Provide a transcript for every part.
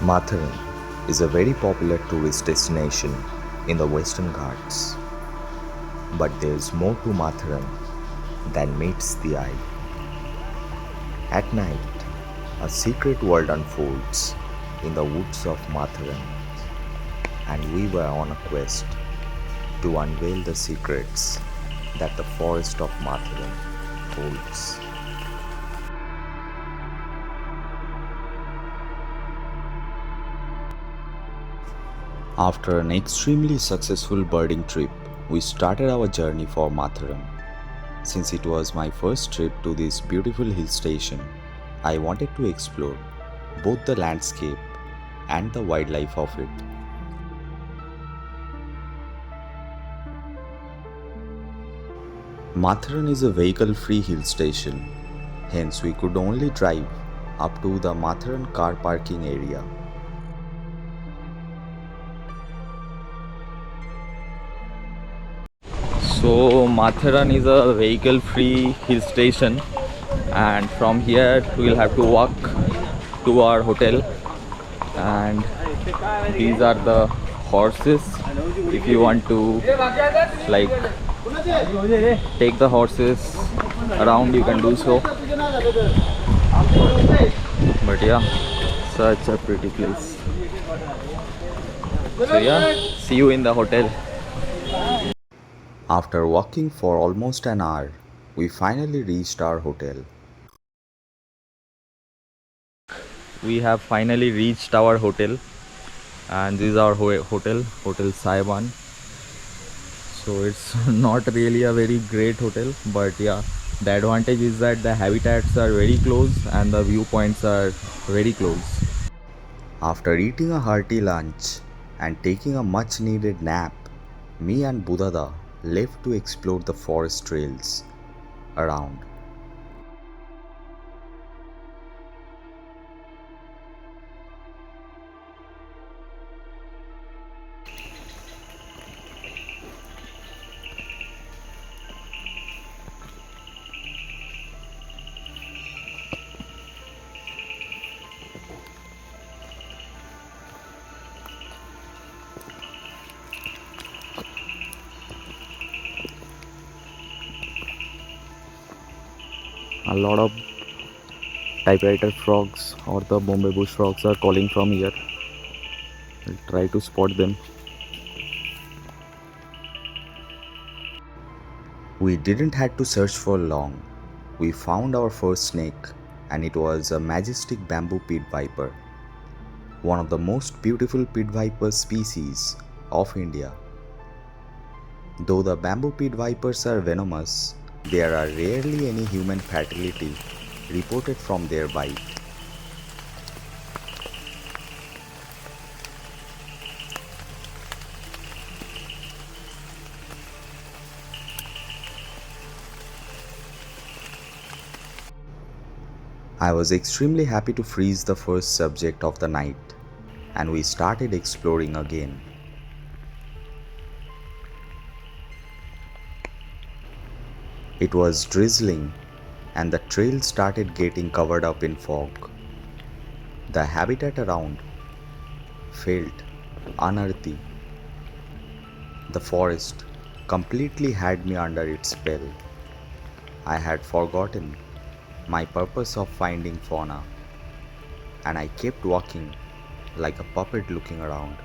Matheran is a very popular tourist destination in the Western Ghats. But there's more to Matheran than meets the eye. At night, a secret world unfolds in the woods of Matheran, and we were on a quest to unveil the secrets that the forest of Matheran holds. After an extremely successful birding trip, we started our journey for Matheran. Since it was my first trip to this beautiful hill station, I wanted to explore both the landscape and the wildlife of it. Matheran is a vehicle-free hill station, hence we could only drive up to the Matheran car parking area. So Matheran is a vehicle-free hill station, and from here we'll have to walk to our hotel. And these are the horses. If you want to like take the horses around, you can do so. But yeah, such a pretty place. So yeah, see you in the hotel. After walking for almost an hour, we finally reached our hotel. We have finally reached our hotel, and this is our Hotel Saiban. So it's not really a very great hotel, but yeah, the advantage is that the habitats are very close and the viewpoints are very close. After eating a hearty lunch and taking a much needed nap, me and Budada left to explore the forest trails around. A lot of typewriter frogs or the Bombay bush frogs are calling from here. I'll try to spot them. We didn't have to search for long. We found our first snake, and it was a majestic bamboo pit viper, one of the most beautiful pit viper species of India. Though the bamboo pit vipers are venomous, there are rarely any human fatality reported from their bite. I was extremely happy to freeze the first subject of the night, and we started exploring again. It was drizzling, and the trail started getting covered up in fog. The habitat around felt unearthly. The forest completely had me under its spell. I had forgotten my purpose of finding fauna, and I kept walking like a puppet looking around.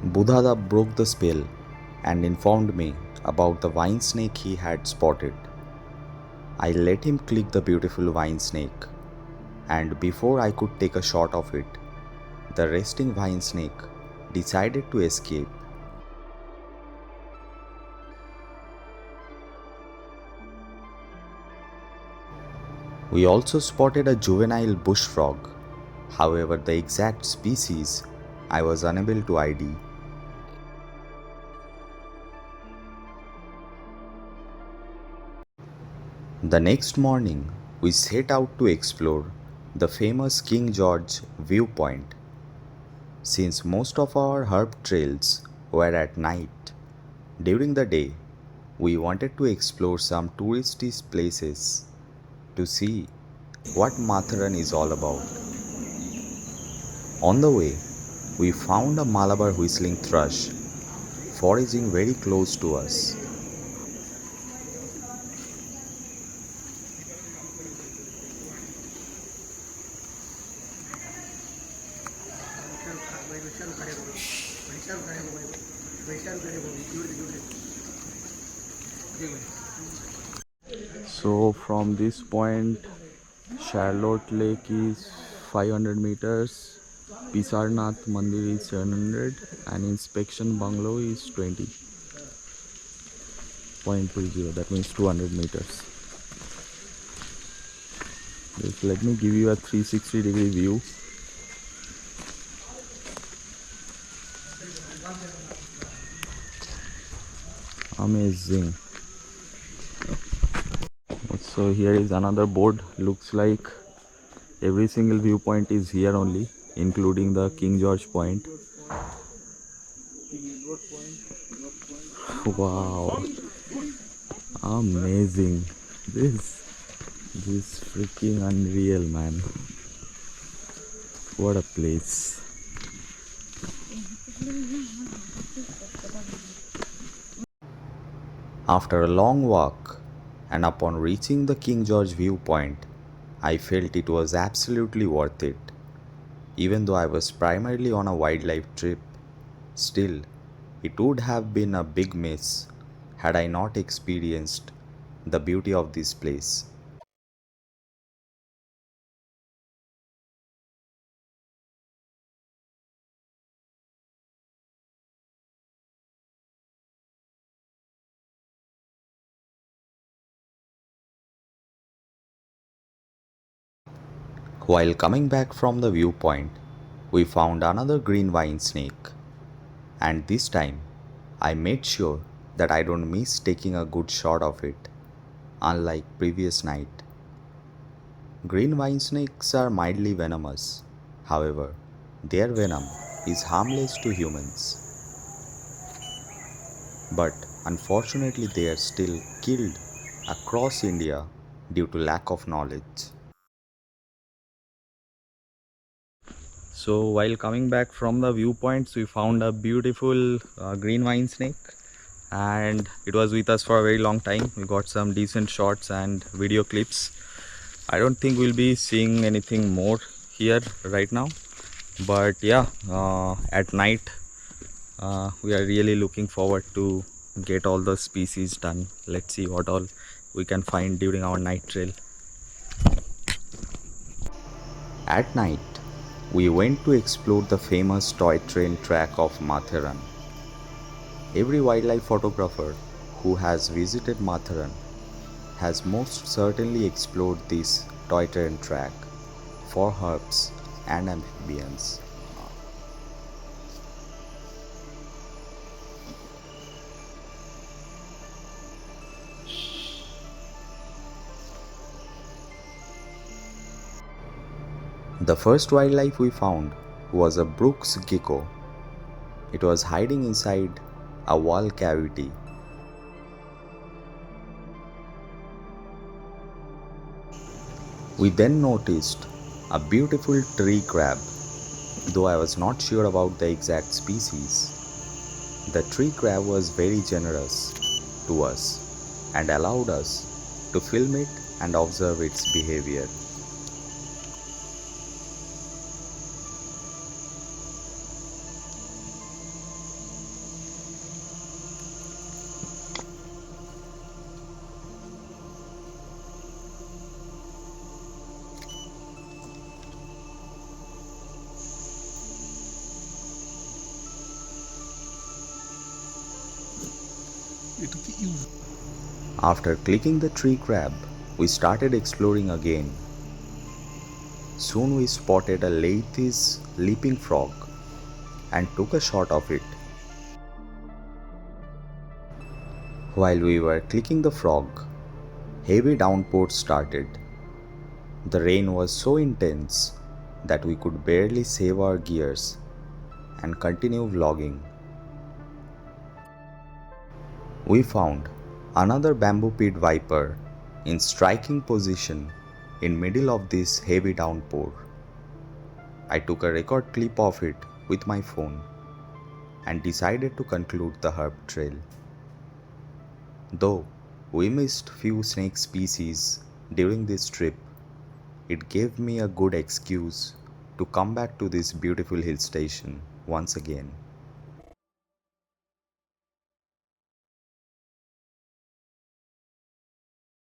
Budhada broke the spell and informed me about the vine snake he had spotted. I let him click the beautiful vine snake, and before I could take a shot of it, the resting vine snake decided to escape. We also spotted a juvenile bush frog. However, the exact species I was unable to ID. The next morning, we set out to explore the famous King George viewpoint. Since most of our herb trails were at night, during the day, we wanted to explore some touristy places to see what Matheran is all about. On the way, we found a Malabar whistling thrush foraging very close to us. So from this point, Charlotte Lake is 500 meters, Pisarnath Mandir is 700, and Inspection Bungalow is 20.20. That means 200 meters. Just let me give you a 360-degree view. Amazing. So here is another board. Looks like every single viewpoint is here only, including the King George Point. Wow, amazing. This freaking unreal, man. What a place. After a long walk and upon reaching the King George viewpoint, I felt it was absolutely worth it. Even though I was primarily on a wildlife trip, still, it would have been a big miss had I not experienced the beauty of this place. While coming back from the viewpoint, we found another green vine snake, and this time I made sure that I don't miss taking a good shot of it, unlike previous night. Green vine snakes are mildly venomous. However, their venom is harmless to humans. But unfortunately, they are still killed across India due to lack of knowledge. So while coming back from the viewpoints, we found a beautiful green vine snake, and it was with us for a very long time. We got some decent shots and video clips. I don't think we'll be seeing anything more here right now, but yeah, at night we are really looking forward to get all the species done. Let's see what all we can find during our night trail. At night, we went to explore the famous toy train track of Matheran. Every wildlife photographer who has visited Matheran has most certainly explored this toy train track for herps and amphibians. The first wildlife we found was a Brooks gecko. It was hiding inside a wall cavity. We then noticed a beautiful tree crab. Though I was not sure about the exact species, the tree crab was very generous to us and allowed us to film it and observe its behavior. After clicking the tree crab, we started exploring again. Soon we spotted a Leith's leaping frog and took a shot of it. While we were clicking the frog, heavy downpours started. The rain was so intense that we could barely save our gears and continue vlogging. We found another bamboo pit viper in striking position in middle of this heavy downpour. I took a record clip of it with my phone and decided to conclude the herb trail. Though we missed few snake species during this trip, it gave me a good excuse to come back to this beautiful hill station once again.